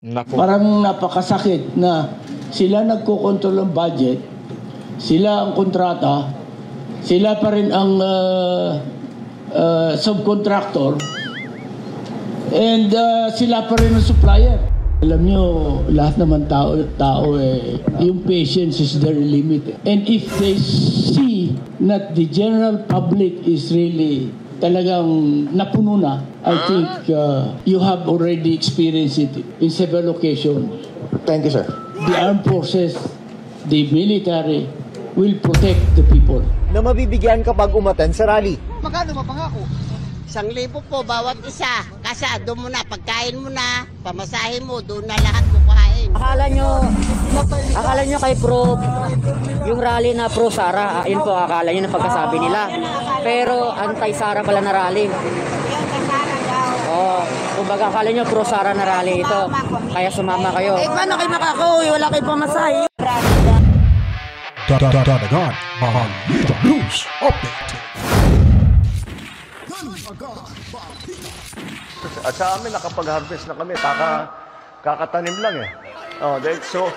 Naku. Parang napakasakit na sila nagkokontrol ng budget, sila ang kontrata, sila pa rin ang subcontractor, and sila pa rin ang supplier. Alam nyo, lahat naman tao yung patience is their limit. And if they see that the general public is really talagang napuno na, I think you have already experienced it in several occasions. Thank you, sir. The armed forces, the military, will protect the people. Na mabibigyan kapag umaten sa rally. Magkano mapangako? 1,000 po bawat isa. Kasi doon mo na, pagkain mo na, pamasahin mo, doon na lahat kukuhain. Akala nyo kay Pro, yung rally na pro Sara, yun po akala nyo na pagkasabi nila. Pero anti-Sara pala na rally. Kumbaga akala nyo pro Sara na rally ito. Kaya sumama kayo. Paano kayo makakauwi? Wala kayo pamasahe. Dadagan, Balita News Update. At sa amin, nakapag-harvest na kami. Kakatanim lang eh. So,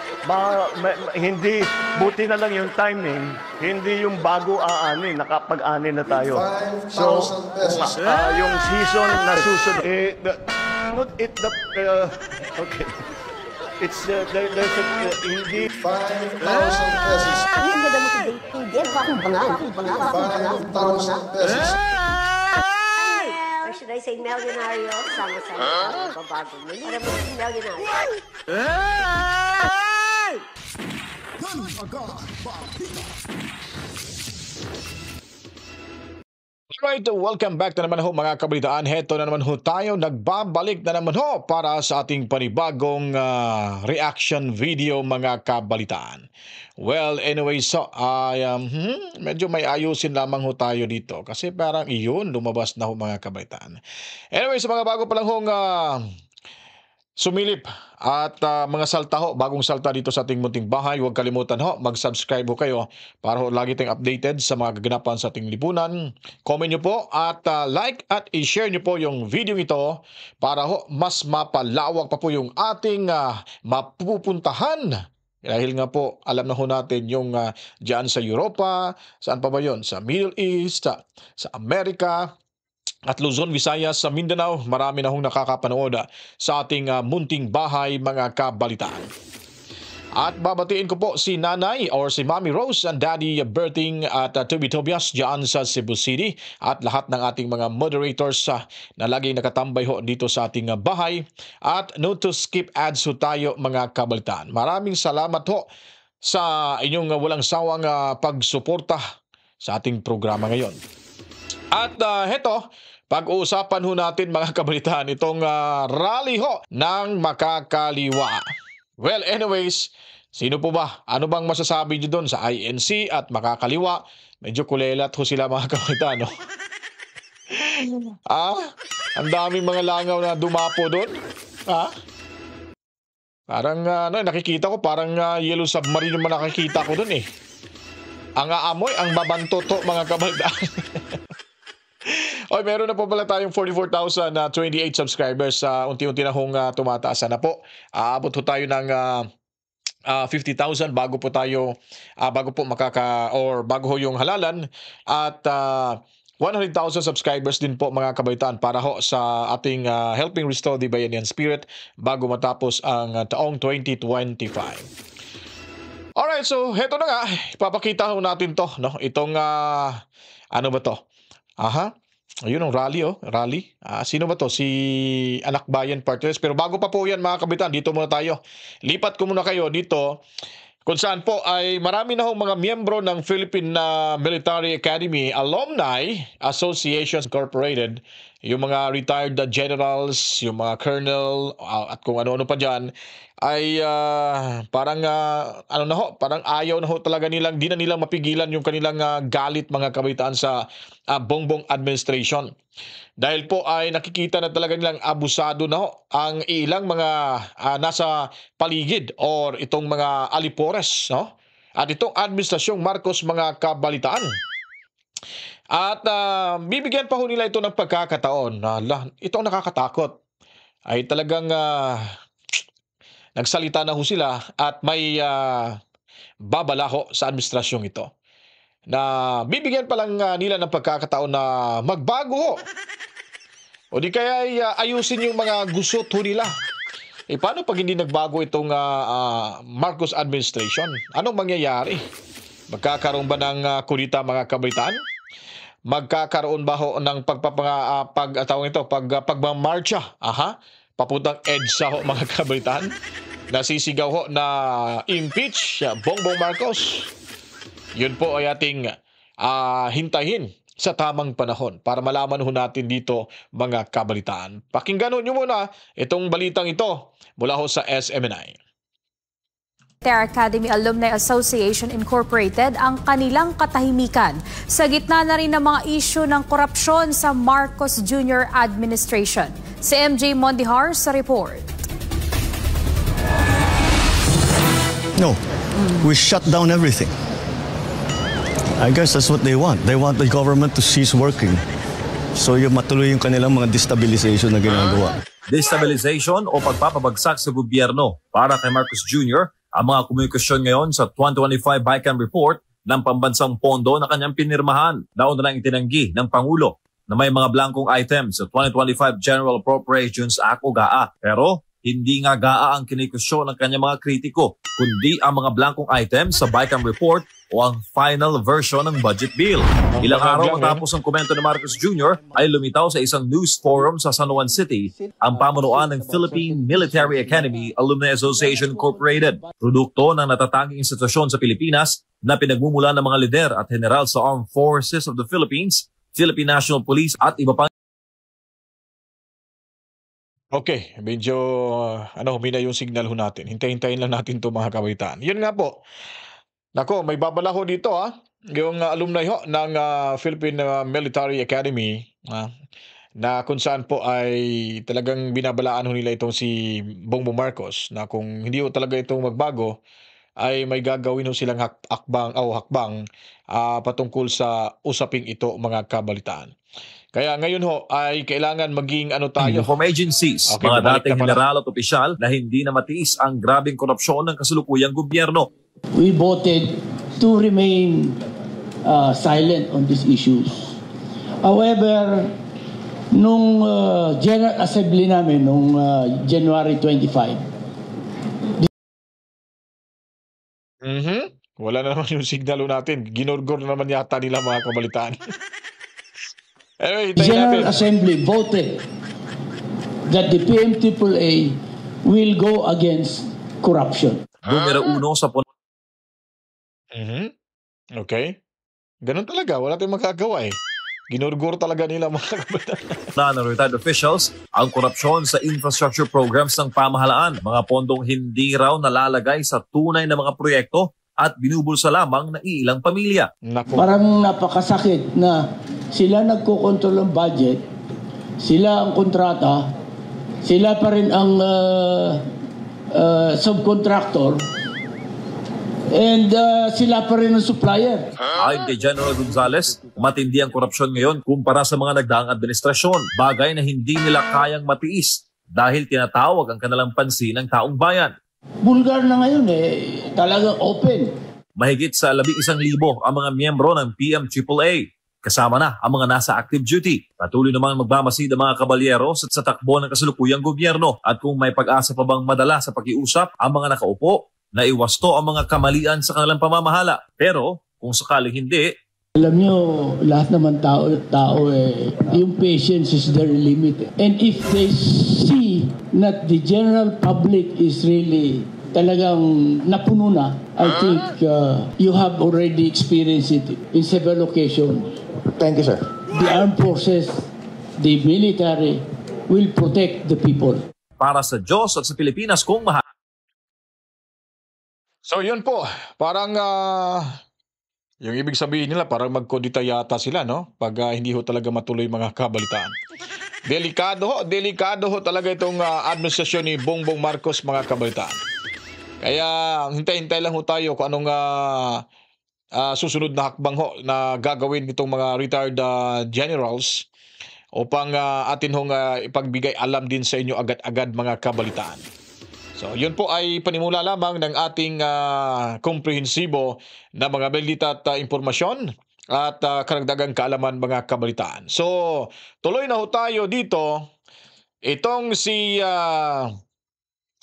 hindi, buti na lang yung timing, hindi yung bago aanin, nakapag-anin na tayo. So, yung season na susunod, okay. It's, there's a, hindi. 5,000 pesos. Hindi na mo today. Hindi, bakong bangal. 5,000 pesos. Or should I say millionario? Sama-sama. Babago mo. Para mo si millionario. Alright, welcome back na naman ho mga kabalitaan. Heto na naman ho tayo, nagbabalik na naman ho para sa ating panibagong reaction video mga kabalitaan. Well, anyway, so medyo may ayusin lamang ho tayo dito kasi parang iyon, lumabas na ho mga kabalitaan. Anyway, sa mga bago pa lang hong sumilip at mga salta ho, bagong salta dito sa ating munting bahay, huwag kalimutan ho, mag-subscribe ho kayo para ho lagi tayong updated sa mga kaganapan sa ating lipunan. Comment nyo po at like at i-share nyo po yung video ito para ho mas mapalawak pa po yung ating mapupuntahan. Dahil nga po, alam na ho natin yung dyan sa Europa, saan pa ba yun? Sa Middle East, sa Amerika, at Luzon, Visayas, sa Mindanao, marami na hong nakakapanood sa ating munting bahay mga kabalitaan. At babatiin ko po si Nanay or si Mami Rose and Daddy Berting at Toby Tobias dyan sa Cebu City at lahat ng ating mga moderators na laging nakatambay ho dito sa ating bahay. At no to skip ads ho tayo mga kabalitaan. Maraming salamat ho sa inyong walang sawang pagsuporta sa ating programa ngayon. At heto, pag-uusapan ho natin mga kabalitaan itong rally ho ng makakaliwa. Well, anyways, sino po ba? Ano bang masasabi nyo doon sa INC at makakaliwa? Medyo kulelat ho sila mga kabalitaan, no? Ang daming mga langaw na dumapo doon. Parang nakikita ko, parang yellow submarine yung nakikita ko doon eh. Ang aamoy, ang babantoto mga kabalitaan. Oy, meron na po pala tayong 44,028 subscribers. Unti-unti na hong tumataas na po. Aabot po tayo ng 50,000 bago po tayo bago po bago ho yung halalan at 100,000 subscribers din po mga kabaitaan para ho sa ating helping restore the Bayanihan spirit bago matapos ang taong 2025. Alright, so heto na nga, ipapakita ho natin to, no? Itong ano ba to? Ayun ang rally, rally. Sino ba to? Si Anak Bayan Partners. Pero bago pa po yan mga kabitan, dito muna tayo. Lipat ko muna kayo dito kung saan po ay marami na hong mga miyembro ng Philippine Military Academy Alumni Association Incorporated. Yung mga retired generals, yung mga colonel at kung ano-ano pa dyan ay parang parang ayaw na ho talaga nilang, di na nilang mapigilan yung kanilang galit mga kabitaan sa Bongbong administration. Dahil po ay nakikita na talaga nilang abusado na ho ang ilang mga nasa paligid or itong mga alipores, no? At itong administrasyong Marcos mga kabalitaan. At bibigyan pa ho nila ito ng pagkakataon. Itong nakakatakot ay talagang nagsalita na ho sila at may babalaho sa administrasyong ito na bibigyan pa lang nila ng pagkakataon na magbago ho. O di kaya ay, ayusin yung mga gusot ho nila. Paano pag hindi nagbago itong Marcos administration? Anong mangyayari? Magkakaroon ba ng kulita mga kabaitaan? Magkakaroon ba ho ng pagmamarcha? Papuntang EDSA ho mga kabaitaan? Nasisigaw ho na impeach Bongbong Marcos? Yun po ay ating hintayin sa tamang panahon para malaman ho natin dito mga kabalitaan. Pakinggan ho nyo muna itong balitang ito mula ho sa SMNI. Military Academy Alumni Association Incorporated ang kanilang katahimikan sa gitna na rin ng mga isyu ng korupsyon sa Marcos Jr. administration. Si MJ Mondihar sa report. No, we shut down everything. I guess that's what they want. They want the government to cease working. So yung matuloy yung kanilang mga destabilization na ginagawa. Destabilization o pagpapabagsak sa gobyerno para kay Marcos Jr. ang mga komunikasyon ngayon sa 2025 BICAM report ng pambansang pondo na kanyang pinirmahan. Nauna nang itinanggi ng Pangulo na may mga blankong items sa 2025 General Appropriations Act o GAA. Pero hindi nga GAA ang kinikusyon ng kanyang mga kritiko, kundi ang mga blankong items sa BICAM report o ang final version ng budget bill. Ilang araw matapos ang komento ni Marcos Jr. ay lumitaw sa isang news forum sa San Juan City ang pamunuan ng Philippine Military Academy Alumni Association Incorporated, produkto ng natatanging institusyon sa Pilipinas na pinagmumulan ng mga lider at general sa Armed Forces of the Philippines, Philippine National Police at iba pang. Okay, medyo humina yung signal ho natin. Hintayin lang natin to mga kabaitaan. Yun nga po. Nako, may babala ho dito yung alumni ho ng Philippine Military Academy na kung saan po ay talagang binabalaan ho nila itong si Bongbong Marcos na kung hindi ho talaga itong magbago ay may gagawin ho silang hakbang patungkol sa usaping ito mga kabalitaan. Kaya ngayon ho ay kailangan maging tayo. From agencies, mga dating general at opisyal na hindi na matiis ang grabing korupsyon ng kasalukuyang gobyerno. We voted to remain silent on these issues. However, nung General Assembly namin, nung January 25, wala na naman yung signal natin. Ginurgor na naman yata nila mga kabalitaan. Anyway, General Assembly voted that the PMTAA will go against corruption. Numero 1 sa Okay. Ganun talaga. Wala tayong magagawa Ginurgur talaga nila mga kabalitaan. ng retired officials ang korupsyon sa infrastructure programs ng pamahalaan. Mga pondong hindi raw nalalagay sa tunay na mga proyekto at binubulsa lamang ng ilang pamilya. Parang napakasakit na sila nagkokontrol ng budget, sila ang kontrata, sila pa rin ang subcontractor, and sila pa rin ang supplier. Ayon kay General Gonzales, matindi ang korupsyon ngayon kumpara sa mga nagdaang administrasyon. Bagay na hindi nila kayang matiis dahil tinatawag ang kanilang pansin ng taong bayan. Bulgar na ngayon talagang open. Mahigit sa 11,000 ang mga miyembro ng PMAAA. Kasama na ang mga nasa active duty. Patuloy namang magmamasid ang mga kabalyero sa takbo ng kasalukuyang gobyerno. At kung may pag-asa pa bang madala sa pag-iusap ang mga nakaupo, na iwasto ang mga kamalian sa kanilang pamamahala. Pero kung sakaling hindi, alam nyo, lahat naman tao yung patience is their limit. And if they see that the general public is really talagang napuno na, I think you have already experienced it in several occasions. Thank you, sir. The armed forces, the military will protect the people. Para sa Diyos at sa Pilipinas kung mahal. So yun po, parang yung ibig sabihin nila parang magkodita yata sila pag hindi ho talaga matuloy mga kabalitaan. Delikado ho talaga itong administrasyon ni Bongbong Marcos mga kabalitaan. Kaya hintay-hintay lang ho tayo kung anong susunod na hakbang ho na gagawin itong mga retired generals upang atin hong ipagbigay alam din sa inyo agad-agad mga kabalitaan. So, yun po ay panimula lamang ng ating komprehensibo na mga balita at impormasyon at karagdagang kaalaman mga kabalitaan. So, tuloy na ho tayo dito. Itong si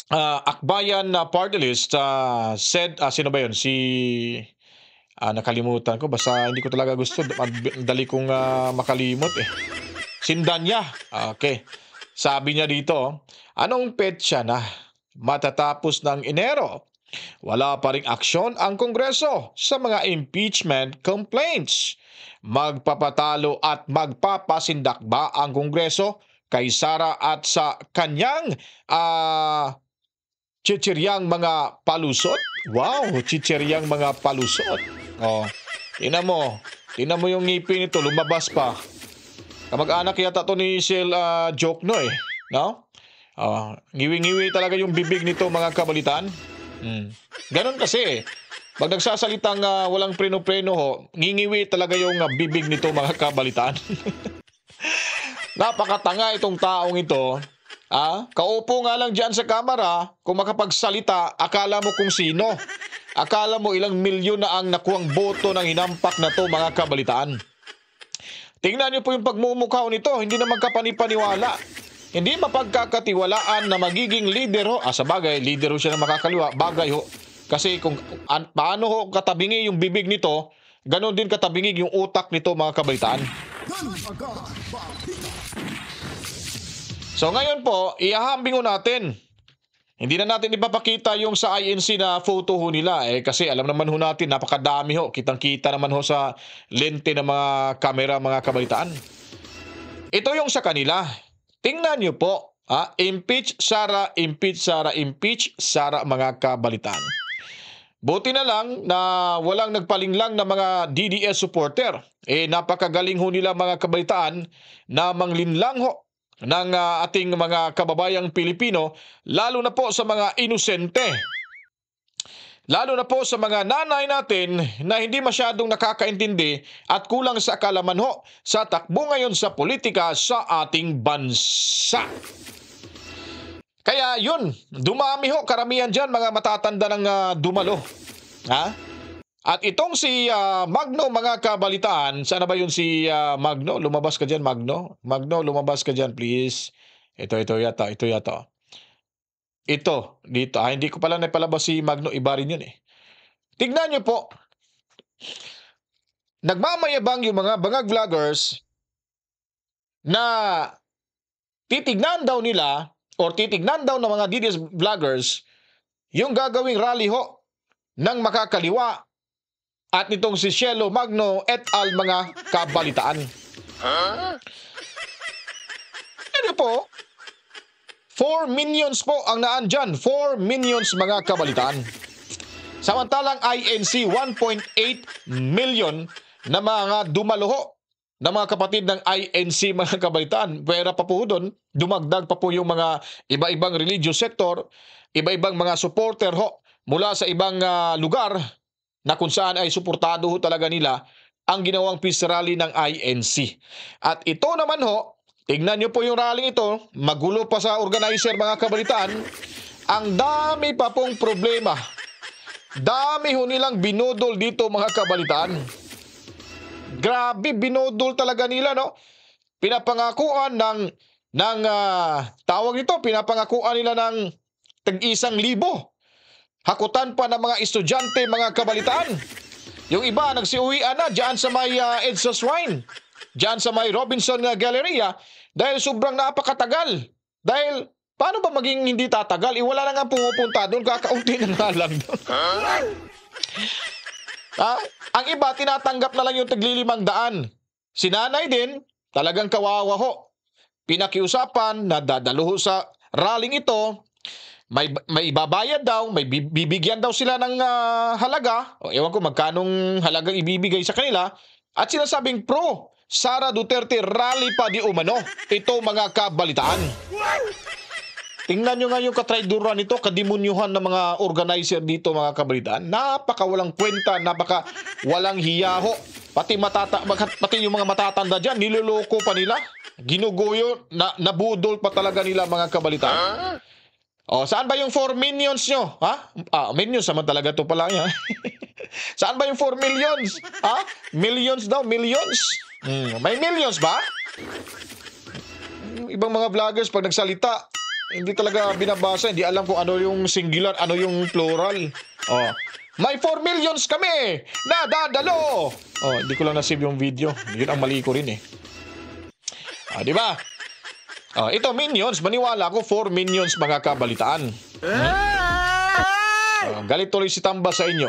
Akbayan Party List said, sino ba yun? Nakalimutan ko. Basta hindi ko talaga gusto. Dali kong makalimot eh. Sindanya. Okay. Sabi niya dito, anong petsa na? Matatapos ng Enero, wala pa ring aksyon ang Kongreso sa mga impeachment complaints. Magpapatalo at magpapasindak ba ang Kongreso kay Sara at sa kanyang chichiryang mga palusot? Wow, chichiryang mga palusot. Oh, tingnan mo yung ngipin nito, lumabas pa. Kamag-anak yata to ni Sil Jokno eh, no? Ngiwi-ngiwi talaga yung bibig nito mga kabalitaan. Ganon kasi. Pag nagsasalitang walang preno-preno ho, ngingiwi talaga yung bibig nito mga kabalitaan. Napakatanga itong taong ito. Kaupo nga lang dyan sa kamera, kung makapagsalita, akala mo kung sino. Akala mo ilang milyon na ang nakuhang boto ng hinampak na to mga kabalitaan. Tingnan niyo po yung pagmumukha nito, hindi naman kapanipaniwala. Hindi mapagkakatiwalaan na magiging leader ho. Sa bagay, leader ho siya na makakaliwa. Bagay ho. Kasi kung paano ho katabingi yung bibig nito, ganon din katabingi yung utak nito mga kabalitaan. So ngayon po, ihahambing ho natin. Hindi na natin ipapakita yung sa INC na photo ho nila. Kasi alam naman ho natin, napakadami ho. Kitang-kita naman ho sa lente ng mga kamera mga kabalitaan. Ito yung sa kanila. Tingnan nyo po, impeach Sara, impeach Sara, impeach Sara mga kabalitaan. Buti na lang na walang nagpalinglang na mga DDS supporter. Napakagaling ho nila mga kabalitaan na manglinlang ho ng ating mga kababayang Pilipino, lalo na po sa mga inosente. Lalo na po sa mga nanay natin na hindi masyadong nakakaintindi at kulang sa kaalaman ho sa takbo ngayon sa politika sa ating bansa. Kaya yun, dumami ho karamihan dyan mga matatanda ng dumalo. At itong si Magno mga kabalitaan, sana ba yun si Magno? Lumabas ka dyan Magno? Magno, lumabas ka dyan please. Ito yata. Ito, dito. Hindi ko pala napalabas si Magno, iba rin yun eh. Tignan nyo po. Nagmamayabang yung mga bangag vloggers na titignan daw nila or titignan daw ng mga DDS vloggers yung gagawing rally ho ng makakaliwa at nitong si Cielo Magno et al. Mga kabalitaan. Ano po? 4 minions po ang naandyan. 4 minions mga kabalitaan. Samantalang INC 1.8 million na mga dumaloho na mga kapatid ng INC mga kabalitaan. Pwera pa po doon, dumagdag pa po yung mga iba-ibang religious sector, iba-ibang mga supporter ho mula sa ibang lugar na kung saan ay suportado ho talaga nila ang ginawang peace rally ng INC. At ito naman ho, tignan nyo po yung rally ito, magulo pa sa organizer mga kabalitaan, ang dami pa pong problema. Dami ho nilang binodol dito mga kabalitaan. Grabe, binodol talaga nila, no? Pinapangakuan ng tawag nito, pinapangakuan nila ng tag-1,000. Hakutan pa ng mga estudyante mga kabalitaan. Yung iba nagsiuwian na dyan sa may EDSA Shrine, dyan sa may Robinson Galleria, dahil sobrang napakatagal. Dahil, paano ba maging hindi tatagal? Wala na nga pumupunta doon, kakaunti na nga lang doon. Ang iba, tinatanggap na lang yung tagli-500. Si nanay din, talagang kawawa ho. Pinakiusapan na dadaluho sa rallying ito, may ibabayad daw, may bibigyan daw sila ng halaga. Ewan ko magkanong halagang ibibigay sa kanila. At sinasabing pro Sara Duterte rally pa di umano. Ito mga kabalitaan. Tingnan nyo nga yung katraiduran nito, kadimunyuhan ng mga organizer dito mga kabalitaan. Napaka walang kwenta, napaka walang hiyaho. Pati yung mga matatanda dyan, niloloko pa nila. Ginuguyo, nabudol pa talaga nila mga kabalitaan. Saan ba yung 4 minions nyo? Ha? Minions naman talaga to pala yan. Saan ba yung 4 millions? Ha? Millions daw, millions? May millions ba? Yung ibang mga vloggers pag nagsalita, hindi talaga binabasa, hindi alam kung ano yung singular, ano yung plural. May 4 millions kami! Nadadalo! Hindi ko lang nasave yung video. Yun ang mali ko rin eh. Di ba? Ito, minions. Maniwala ko, 4 minions mga kabalitaan. Galit tuloy si Tamba sa inyo.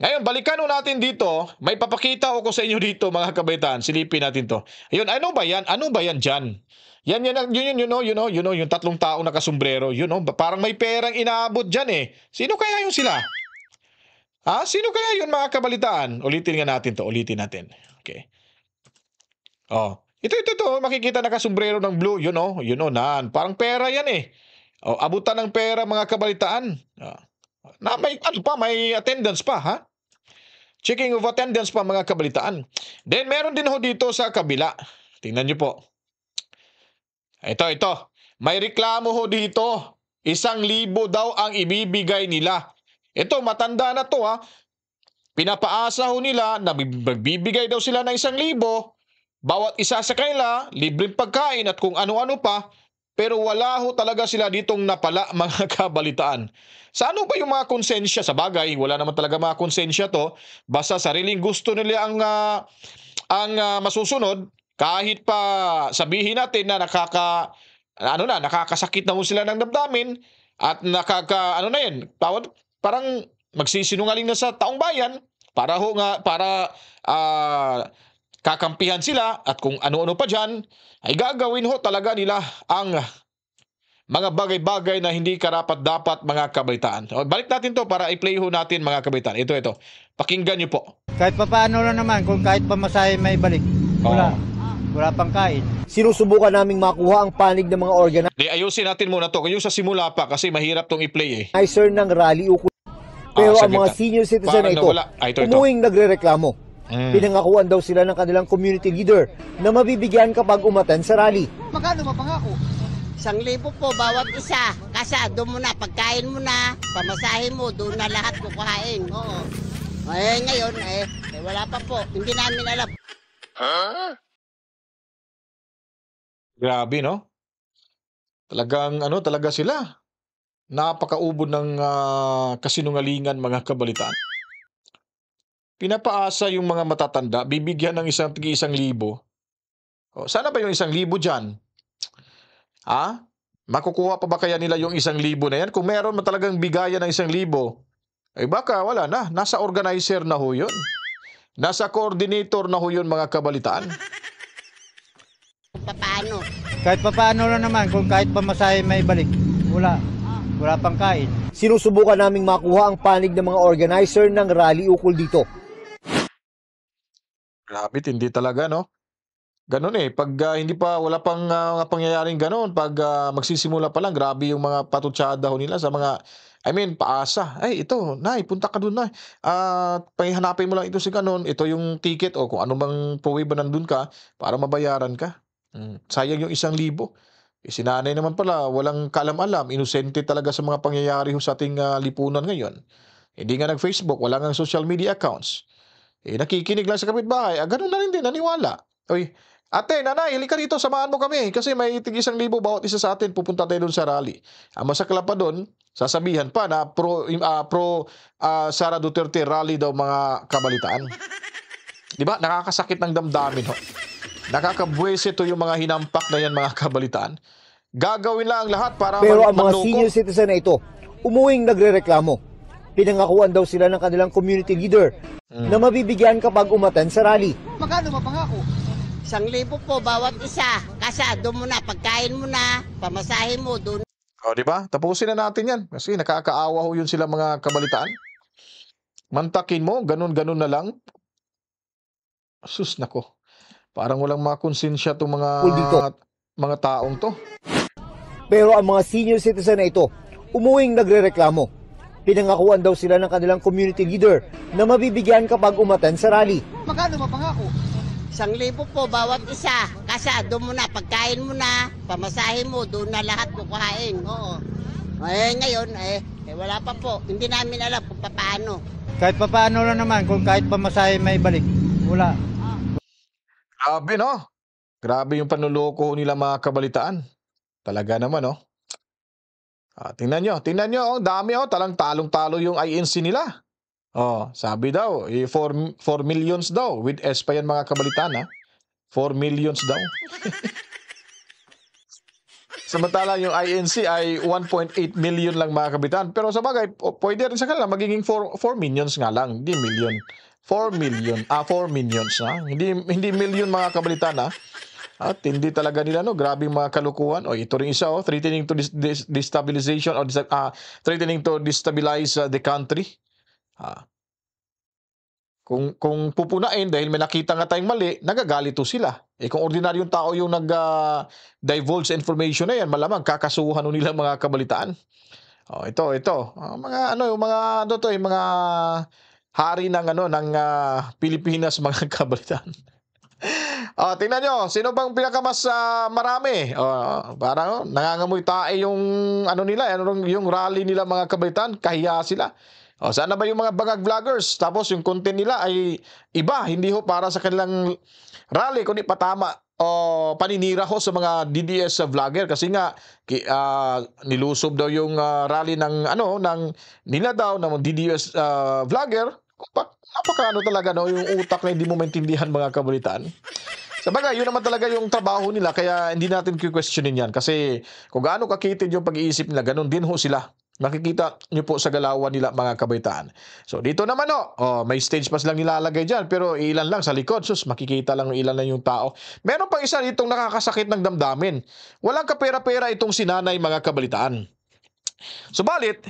Ngayon, balikan natin dito. May papakita ako sa inyo dito mga kabalitaan. Silipin natin to. Ayun, ano ba yan? Ano ba yan dyan? Yun, yung tatlong tao nakasombrero. Parang may perang inaabot dyan eh. Sino kaya yun sila? Sino kaya yun mga kabalitaan? Ulitin nga natin to. Ulitin natin. Okay. Ito, makikita nakasombrero ng blue, nan. Parang pera yan eh. Abutan ng pera mga kabalitaan. May attendance pa, ha? Checking of attendance pa mga kabalitaan. Then meron din ho dito sa kabila. Tingnan nyo po. Ito. May reklamo ho dito. 1,000 daw ang ibibigay nila. Ito, matanda na to, ha. Pinapaasa ho nila na magbibigay daw sila ng 1,000. Bawat isa sa kanila, libreng pagkain at kung ano-ano pa, pero wala ho talaga sila ditong napala mga kabalitaan. Sa ano ba yung mga konsensya? Sa bagay, wala naman talaga mga konsensya to. Basta sariling gusto nila ang masusunod, kahit pa sabihin natin na nakakasakit na ho sila ng damdamin at parang magsisinungaling na sa taong bayan para kakampihan sila at kung ano-ano pa dyan, ay gagawin ho talaga nila ang mga bagay-bagay na hindi karapat-dapat mga kabalitaan. Balik natin to para i-play ho natin mga kabalitaan. Ito. Pakinggan nyo po. Kahit pa paano lang naman, kung kahit pamasahe may balik, wala pang kain. Sinusubukan naming makuha ang panig ng mga Ayusin natin muna to. Yung sa simula pa kasi mahirap tong i-play eh. organizer ng rally ukol. Pero ang mga senior citizen na ito, umuwing nagre-reklamo. Pinangakuan daw sila ng kanilang community leader na mabibigyan kapag umattend sa rally. Magkano mapangako? 1,000 po bawat isa. Kasi doon mo na, pagkain mo na, pamasahe mo, doon na lahat kukuhain. Oo. Ngayon, wala pa po. Hindi namin alam. Grabe, no? Talaga sila. Napakaubod ng kasinungalingan mga kabalitaan. Pinapaasa yung mga matatanda, bibigyan ng 1,000. Sana ba yung 1,000 dyan? Makukuha pa ba kaya nila yung 1,000 na yan? Kung meron man talagang bigayan ng 1,000, baka wala na. Nasa organizer na ho yun. Nasa coordinator na ho yun mga kabalitaan. Paano? Kahit pa paano lang naman, kung kahit pamasahe may balik, wala pang kain. Sinusubukan naming makuha ang panig ng mga organizer ng rally ukol dito. Grabe, hindi talaga, no? Ganun eh. Pag wala pang pangyayaring ganun, pag magsisimula pa lang, grabe yung mga patutsada ho nila sa mga, paasa. Ay, ito, nay, punta ka dun, nay. Pahanapin mo lang ito si ganun. Ito yung ticket o kung ano bang puwi ba nandun ka para mabayaran ka. Sayang yung 1,000. Sinanay naman pala, walang kaalam-alam, inosente talaga sa mga pangyayari ho sa ating lipunan ngayon. Hindi nga nag-Facebook, wala nga social media accounts. Nakikinig lang sa kapitbahay, ganun na rin din, naniwala. Oy, ate, nanay, halika dito, samahan mo kami. Kasi may tig-1,000 bawat isa sa atin, pupunta tayo doon sa rally. Ang masakla pa doon, sasabihan pa na pro Sara Duterte rally daw mga kabalitaan. Diba? Nakakasakit ng damdamin ho. Nakakabwese to yung mga hinampak na yan mga kabalitaan. Gagawin lang ang lahat para pero ang mga senior citizen na ito, umuwing nagre-reklamo. Pinangakuan daw sila ng kanilang community leader na mabibigyan kapag umattend sa rally. Magkano mapangako? 1,000 po bawat isa. Kasi doon mo na, pagkain mo na, pamasahe mo, doon. Diba? Tapusin na natin yan. Kasi nakakaawa ho yun sila mga kabalitaan. Mantakin mo, ganun-ganun na lang. Sus, nako. Parang walang mga konsensya itong mga taong to. Pero ang mga senior citizen na ito, umuwing nagre-reklamo. Pinangakuan daw sila ng kanilang community leader na mabibigyan kapag umattend sa rally. Magkano mapangako? 1,000 po bawat isa. Kasi doon mo na, pagkain mo na, pamasahe mo, doon na lahat kukuhain. Oo. Ngayon, wala pa po. Hindi namin alam kung paano. Kahit paano lang naman, kung kahit pamasahe may balik. Wala. Grabe, no? Grabe yung panluloko nila mga kabalitaan. Talaga naman, no? Tingnan nyo, oh, dami, oh, talang talong-talo yung INC nila. Oh, sabi daw, 4 millions daw. With S pa yan mga kabalitaan, ha? 4 millions daw. Samantala yung INC ay 1.8 million lang mga kabalitaan. Pero sa bagay, pwede rin sa kanila magiging 4 millions nga lang, hindi million. 4 million. 4 millions, ha? Hindi million mga kabalitaan, ha? At hindi talaga nila, no? Grabe mga kalukuhan. O, ito rin isa, oh, threatening to destabilization or threatening to destabilize the country. Kung pupunain dahil may nakita nga tayong mali, nagagalito sila. Kung ordinaryong tao yung nag-divulge information na yan, malamang kakasuhan nila mga kabalitaan. Ito. Mga hari ng Pilipinas mga kabalitaan. Tingnan nyo, sino bang pinakamas marami? Parang nangangamoy tae yung nila, yung rally nila mga kabalitaan, kahiya sila. Saan na ba yung mga bangag vloggers? Tapos yung content nila ay iba, hindi ho para sa kanilang rally, kundi patama o paninira ho sa mga DDS vlogger kasi nga nilusob daw yung rally ng nila daw ng DDS vlogger. Napakaano talaga, no, yung utak na hindi mo maintindihan mga kabalitaan. Sabagay, yun naman talaga yung trabaho nila, kaya hindi natin questionin yan. Kasi kung gaano kakitid yung pag-iisip nila, ganun din ho sila. Makikita nyo po sa galawan nila mga kabaitaan. So dito naman, may stage pass lang nilalagay dyan, pero ilan lang sa likod. Sus, makikita lang ilan lang yung tao. Meron pang isa ditong nakakasakit ng damdamin. Walang kapera-pera itong sinanay mga kabalitaan. Subalit,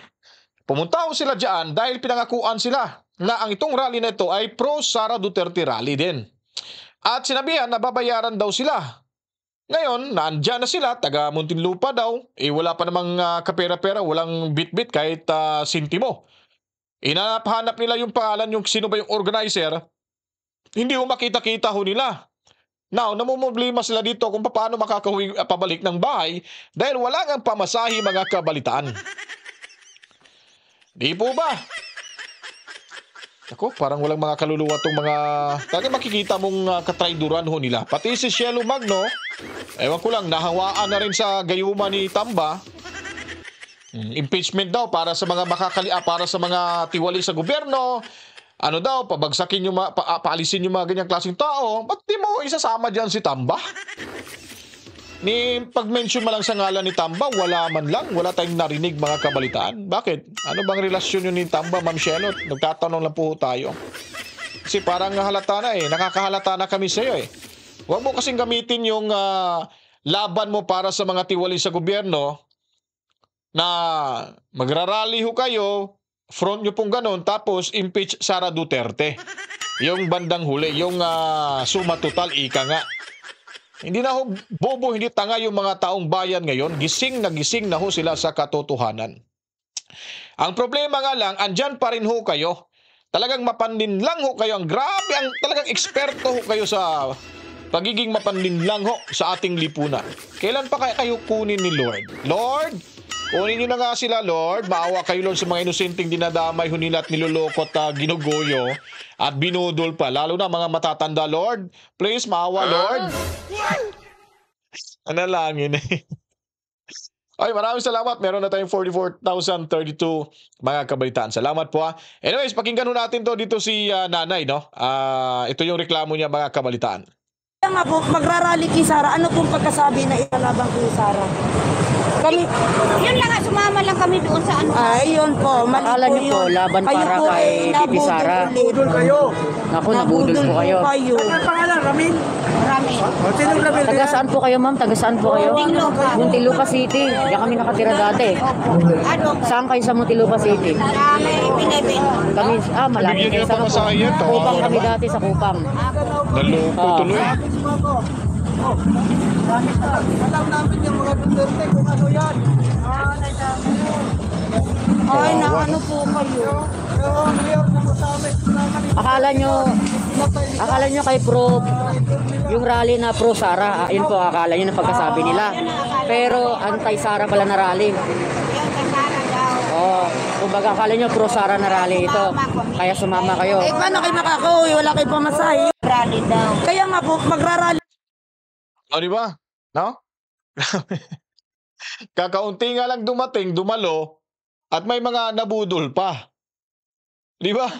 pumunta ho sila dyan dahil pinangakuan sila na ang itong rally na ito ay pro-Sara Duterte rally din. At sinabihan na babayaran daw sila. Ngayon, naandyan na sila, taga Muntinlupa daw. Wala pa namang kapera-pera, walang bit-bit kahit sintimo. Hanap nila yung pangalan, yung sino ba yung organizer. Hindi ho makita-kita ho nila. Now, namumblema sila dito kung paano makakauwi pabalik ng bahay dahil wala ngang pamasahe mga kabalitaan. Di po ba? Ako, parang walang mga kaluluwa itong mga... Talaga makikita mong katrayduran ho nila. Pati si Shelo Magno, ewan ko lang, nahawaan na rin sa gayuma ni Tamba. Impeachment daw para sa mga para sa mga tiwali sa gobyerno. Ano daw, pabagsakin yung paalisin yung mga ganyang klaseng tao. Ba't di mo isasama dyan si Tamba? Pag-mention mo lang sa ngalan ni Tamba, wala tayong narinig mga kabalitaan. Bakit? Ano bang relasyon yun ni Tamba, Ma'am Shelo? Nagtatanong lang po tayo. Kasi parang halata na nakakahalata na kami sa iyo Huwag mo kasing gamitin yung laban mo para sa mga tiwali sa gobyerno na magrarally ho kayo, front nyo pong ganun, tapos impeach Sara Duterte. Yung bandang huli, yung suma total, ika nga. Hindi na ho bobo, hindi tanga yung mga taong bayan ngayon. Gising na ho sila sa katotohanan. Ang problema nga lang, andyan pa rin ho kayo. Talagang mapandin lang ho kayo. Ang grabe, talagang eksperto ho kayo sa pagiging mapandin lang ho sa ating lipunan. Kailan pa kayo kunin ni Lord? Lord, kunin nyo na nga sila, Lord. Maawa kayo, Lord, sa mga inosenteng dinadamay ho nila at nilulokot ginugoyo at binudol pa. Lalo na mga matatanda, Lord. Please, maawa, Lord. Analangin Ay, maraming salamat. Meron na tayong 44,032 mga kabalitaan. Salamat po Anyways, pakinggan ho natin to dito si Nanay, no? Ito yung reklamo niya mga kabalitaan. Kaya nga po, magrarally kay Sara. Ano pong pagkasabi na ilalabang kay Sara? Kami, yun lang sumama lang kami doon sa yun po, mali akala po niyo po, yun. laban Kayo para po kay Pipi Sara. Nabudol kayo. Naku, nabudol po kayo. Ano pangalan, Ramin? Ramin. Sinong Ramin? Taga saan po kayo, ma'am? Taga saan po kayo? Muntinlupa City. Diyan kami nakatira dati. Saan kayo sa Muntinlupa City? Kami, malapit kayo sa Kupang kami dati sa Kupang. Naloko tuloy. Alam namin yung mga Duterte kung ano yan. Ay, naano po kayo. Akala nyo kay Pro, yung rally na pro Sara, yun po akala nyo na pagkasabi nila. Pero anti-Sara pala na rally. Oo. Kumbaga, akala nyo pro Sara na rally ito. Kaya sumama kayo. Eh, paano kayo makakauwi? Wala kayo pamasahe. Rally daw. Kaya nga po, magrarally. O, di ba? No? Kakaunti nga lang dumating, dumalo, at may mga nabudol pa. Di ba?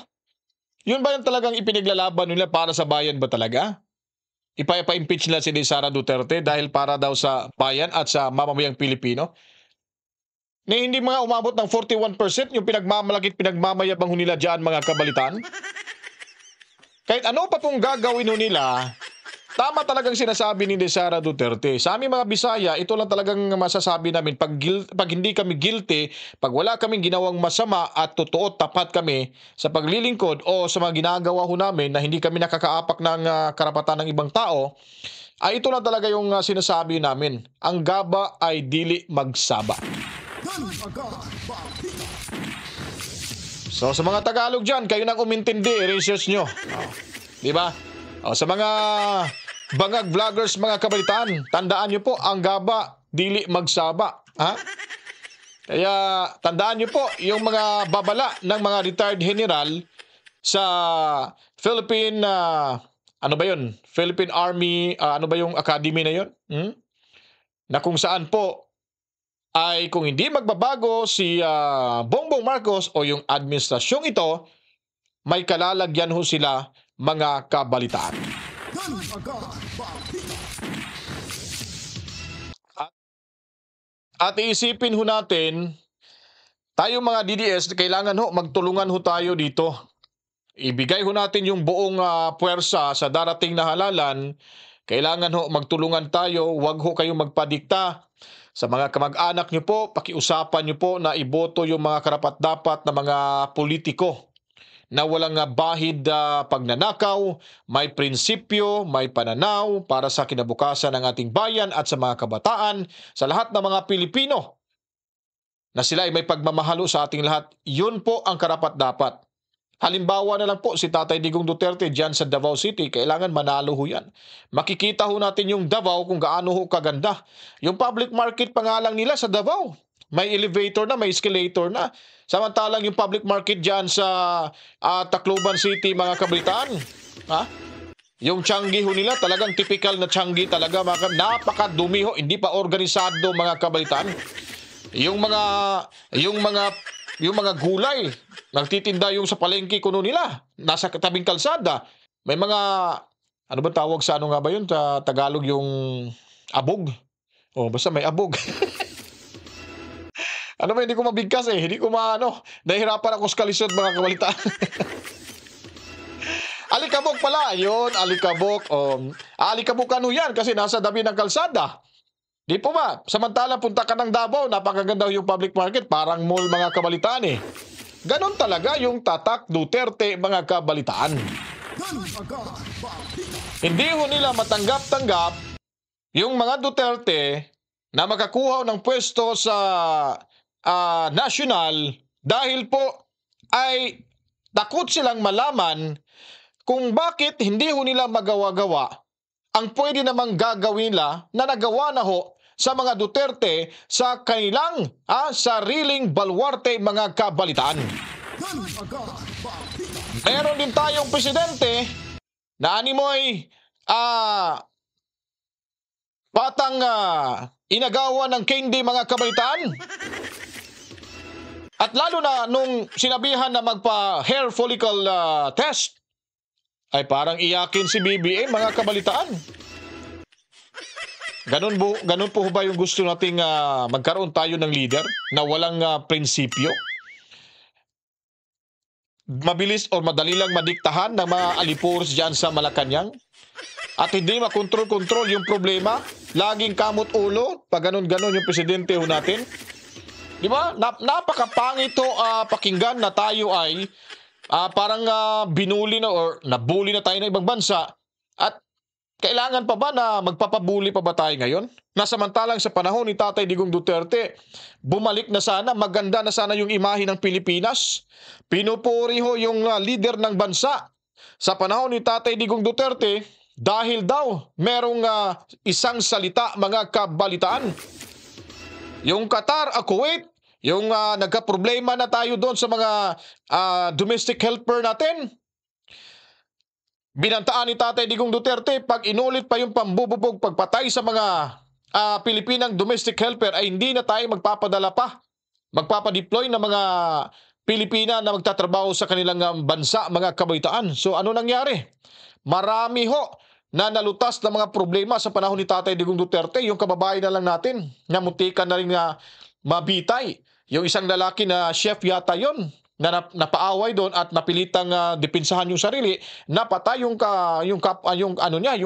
Yun ba yung talagang ipinaglalaban nila para sa bayan ba talaga? Ipa-impeach nila si Sara Duterte dahil para daw sa bayan at sa mamamayang Pilipino? Na hindi mga umabot ng 41% yung pinagmamalakit, pinagmamayabang nila dyan, mga kabalitaan? Kahit ano pa pong gagawin nila, tama talagang sinasabi ni Sara Duterte. Sa aming mga Bisaya, ito lang talagang masasabi namin. Pag hindi kami guilty, pag wala kaming ginawang masama at totoo, tapat kami sa paglilingkod o sa mga ginagawa ho namin na hindi kami nakakaapak ng karapatan ng ibang tao, ay ito lang talaga yung sinasabi namin. Ang gaba ay dili magsaba. So sa mga Tagalog dyan, kayo nang umintindi, research nyo. Di ba? O, sa mga bangag vloggers, mga kabalitaan, tandaan nyo po, ang gaba, dili magsaba. Ha? Kaya tandaan nyo po, yung mga babala ng mga retired general sa Philippine, ano ba yun? Philippine Army, ano ba yung academy na yun? Na kung saan po, ay kung hindi magbabago si Bongbong Marcos o yung administrasyong ito, may kalalagyan ho sila, mga kabalitaan. At iisipin ho natin, tayo mga DDS, kailangan ho magtulungan ho tayo dito. Ibigay ho natin yung buong puwersa sa darating na halalan. Kailangan ho magtulungan tayo, huwag ho kayong magpadikta. Sa mga kamag-anak nyo po, pakiusapan nyo po na iboto yung mga karapat-dapat na mga politiko na walang bahid pagnanakaw, may prinsipyo, may pananaw para sa kinabukasan ng ating bayan at sa mga kabataan, sa lahat ng mga Pilipino na sila ay may pagmamahalo sa ating lahat. Yun po ang karapat-dapat. Halimbawa na lang po si Tatay Digong Duterte dyan sa Davao City, kailangan manalo ho yan. Makikita ho natin yung Davao kung gaano ho kaganda. Yung public market pa nga lang nila sa Davao. May elevator na, may escalator na. Samantalang yung public market dyan sa Tacloban City, mga kabalitaan. Ha? Yung Changi ho nila, talagang typical na Changi talaga. Napakadumi ho, hindi pa organisado, mga kabalitaan. Yung mga gulay, nagtitinda yung sa palengke kuno nila, nasa tabing kalsada. May mga, ano ba tawag sa ano nga ba yun? Sa Tagalog yung abog. O, basta may abog. Ano ba, hindi ko mabigkas eh. Hindi ko nahihirapan ako sa kalisod, mga kabalitaan. Alikabok pala. Yun, alikabok. Alikabok ano yan kasi nasa tabi ng kalsada. Di po ba? Samantala, punta ka ng Davao, napakaganda yung public market. Parang mall, mga kabalitaan eh. Ganon talaga yung tatak Duterte, mga kabalitaan. Hindi ho nila matanggap-tanggap yung mga Duterte na makakuha ng pwesto sa national dahil po ay takot silang malaman kung bakit hindi ho nila magawa-gawa ang pwede namang gagawin nila na nagawa na ho sa mga Duterte sa kanilang sariling balwarte, mga kabalitaan. Meron din tayong presidente na animoy batang inagawa ng candy, mga kabalitaan. At lalo na nung sinabihan na magpa-hair follicle test, ay parang iyakin si BBM, mga kabalitaan. Ganun po ba yung gusto nating magkaroon tayo ng leader na walang prinsipyo? Mabilis o madali lang madiktahan ng mga alipuros dyan sa Malacanang? At hindi makontrol-kontrol yung problema? Laging kamot ulo? Pag ganun-ganon yung presidente ho natin? Di ba? Napakapangit ito pakinggan na tayo ay parang binuli na or nabuli na tayo ng ibang bansa. At kailangan pa ba na magpapabuli pa ba tayo ngayon? Nasamantalang sa panahon ni Tatay Digong Duterte, bumalik na sana, maganda na sana yung imahe ng Pilipinas. Pinupuri ho yung leader ng bansa. Sa panahon ni Tatay Digong Duterte, dahil daw merong isang salita, mga kabalitaan. Yung Qatar, Kuwait, Yung nagka-problema na tayo doon sa mga domestic helper natin. Binantaan ni Tatay Digong Duterte, pag inulit pa yung pambububog, pagpatay sa mga Pilipinang domestic helper, ay hindi na tayo magpapadala pa, magpapadeploy ng mga Pilipina na magtatrabaho sa kanilang bansa, mga kabaitaan. So ano nangyari? Marami ho na nalutas ng mga problema sa panahon ni Tatay Digong Duterte. Yung kababayan na lang natin, na muntikan na rin mabitay. Yung isang lalaki na chef yata yon, na napaaway doon at napilitang depensahan yung sarili, napatay yung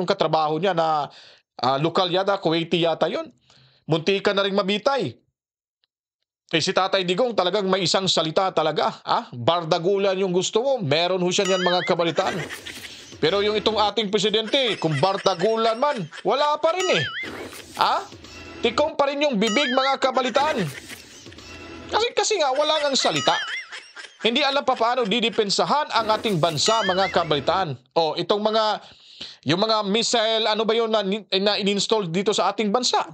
katrabaho niya na lokal yata, Kuwaiti yata yon. Muntikan na rin mabitay. Si Tatay Digong talagang may isang salita talaga. Bardagulan yung gusto mo, meron ho siya niyan, mga kabalitaan. Pero yung itong ating presidente, kung bardagulan man, wala pa rin eh. Tikong pa rin yung bibig, mga kabalitaan. Kasi nga, wala ngang salita. Hindi alam pa paano didepensahan ang ating bansa, mga kabalitaan. Itong yung mga missile, ano ba yun na in-install dito sa ating bansa?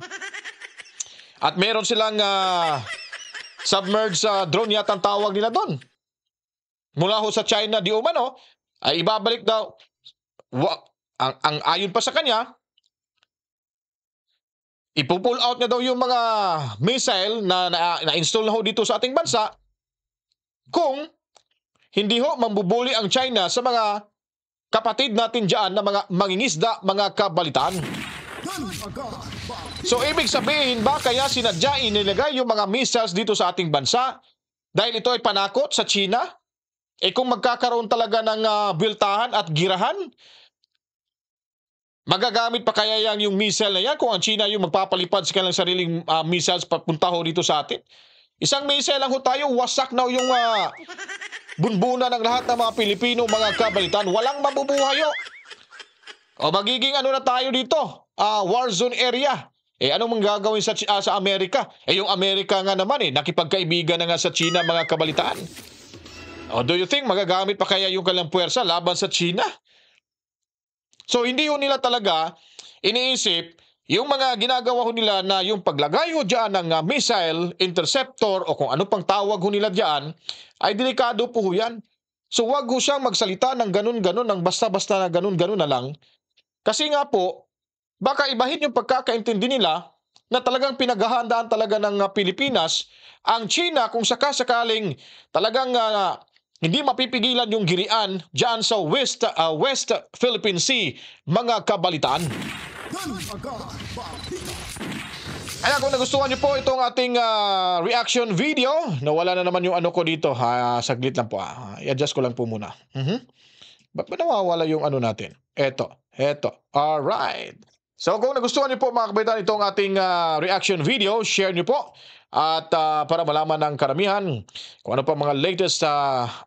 At meron silang submerged drone yata ang tawag nila doon. Mula ho sa China, di umano, ay ibabalik daw. Ang ayon pa sa kanya, ipupull out niya daw yung mga missile na install na ho dito sa ating bansa kung hindi ho mambubuli ang China sa mga kapatid natin dyan na mga mangingisda, mga kabalitaan. So ibig sabihin ba kaya sinadya inilagay yung mga missiles dito sa ating bansa dahil ito ay panakot sa China? Kung magkakaroon talaga ng biltahan at girahan, magagamit pa kaya yung missile na yan kung ang China yung magpapalipad sa kanilang sariling missiles papunta ho dito sa atin? Isang missile lang ho tayo, wasak na yung bunbunan ng lahat ng mga Pilipino, mga kabalitan. Walang mabubuhay ho. Magiging ano na tayo dito? War zone area. Anong manggagawin sa Amerika? Yung Amerika nga naman nakipagkaibigan na nga sa China, mga kabalitaan. Do you think magagamit pa kaya yung kanilang puwersa laban sa China? So hindi ho nila talaga iniisip yung mga ginagawa ho nila na yung paglagay ho dyan ng missile interceptor o kung ano pang tawag ho nila dyan, ay delikado po ho yan. So wag ho siyang magsalita ng ganun-ganun, ng basta-basta na ganun-ganun na lang. Kasi nga po, baka ibahin yung pagkakaintindi nila na talagang pinaghahandaan talaga ng Pilipinas ang China kung sakasakaling talagang hindi mapipigilan yung girian dyan sa West Philippine Sea, mga kabalitaan. Kaya kung nagustuhan niyo po itong ating reaction video, nawala na naman yung ano ko dito. Saglit lang po. I-adjust ko lang po muna. Ba't ba nawawala yung ano natin? Eto. Alright. So kung nagustuhan niyo po, mga kabaitan, itong ating reaction video, share niyo po. At para malaman ng karamihan kung ano pa mga latest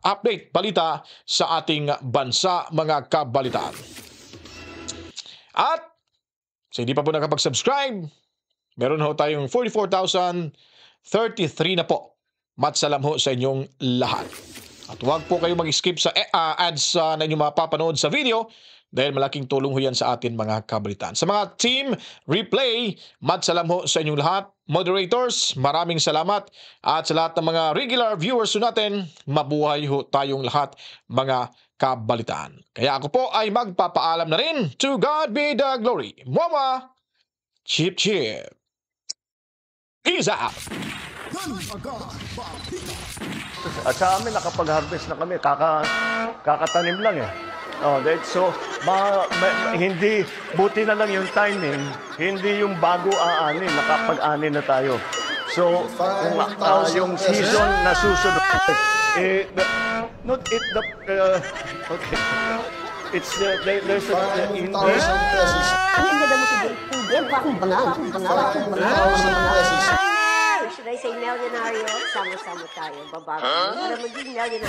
update, balita sa ating bansa, mga kabalitaan. At so hindi pa po nakapag-subscribe, meron ho tayong 44,033 na po. Matsalam ho sa inyong lahat. At huwag po kayo mag-skip sa ads na inyong mapapanood sa video dahil malaking tulong ho yan sa atin, mga kabalitaan. Sa mga team replay, matsalam ho sa inyong lahat. Moderators, maraming salamat. At sa lahat ng mga regular viewers natin, mabuhay ho tayong lahat, mga kabalitaan. Kaya ako po ay magpapaalam na rin. To God be the glory. Mama, chip chip. Peace out. At sa amin, nakapag-harvest na kami. Kakatanim lang eh. So, hindi, buti na lang yung timing, hindi yung bago aanin, nakapag-anin na tayo. So, kung yung season na susunod, okay. It's there's a in should I say milyonaryo? Sama-sama tayo, babago. Para maging milyonaryo.